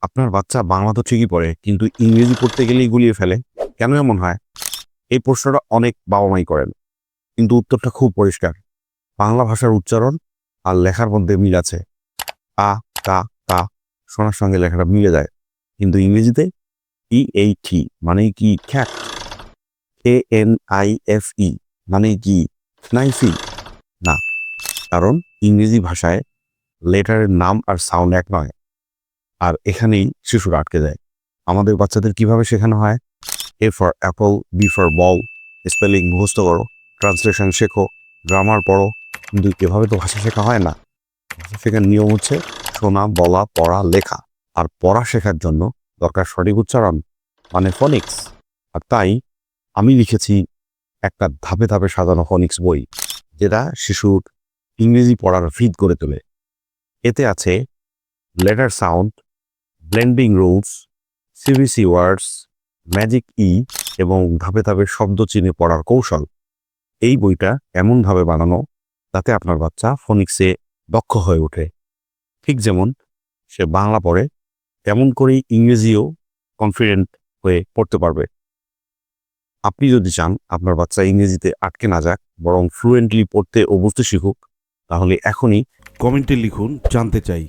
আপনার বাচ্চা বাংলা তো ঠিকই পড়ে, কিন্তু ইংরেজি পড়তে গেলেই গুলিয়ে ফেলে। কেন এমন হয়? এই প্রশ্নটা অনেক বাবা মাই করেন, কিন্তু উত্তরটা খুব পরিষ্কার। বাংলা ভাষার উচ্চারণ আর লেখার মধ্যে মিল আছে। আ, কা, তা শোনার সঙ্গে লেখাটা মিলে যায়। কিন্তু ইংরেজিতে EAT মানে কি খ্যাট, ANIFE মানে কি নাইফি? না, কারণ ইংরেজি ভাষায় লেটারের নাম আর সাউন্ড এক নয়। আর এখানেই শিশুরা আটকে যায়। আমাদের বাচ্চাদের কিভাবে শেখানো হয়? A for Apple, B for ball, spelling মুখস্থ করো, ট্রান্সলেশন শেখো, গ্রামার পড়ো। কিন্তু এভাবে তো ভাষা শেখা হয় না। ভাষা শেখার নিয়ম হচ্ছে শোনা, বলা, পড়া, লেখা। আর পড়া শেখার জন্য দরকার সঠিক উচ্চারণ, মানে ফনিক্স। আর তাই আমি লিখেছি একটা ধাপে ধাপে সাজানো ফনিক্স বই, যেটা শিশুর ইংরেজি পড়ার ফিট করে তোলে। এতে আছে লেটার সাউন্ড, ব্লেন্ডিং রুলস, সিবিসি ওয়ার্ডস, ম্যাজিক এবং ধাপে ধাপে শব্দ চিনে পড়ার কৌশল। এই বইটা এমনভাবে বানানো যাতে আপনার বাচ্চা ফনিক্সে দক্ষ হয়ে ওঠে। ঠিক যেমন সে বাংলা পড়ে, তেমন করেই ইংরেজিও কনফিডেন্ট হয়ে পড়তে পারবে। আপনি যদি চান আপনার বাচ্চা ইংরেজিতে আটকে না যাক, বরং ফ্লুয়েন্টলি পড়তে ও বুঝতে শিখুক, তাহলে এখনই কমেন্টে লিখুন জানতে চাই।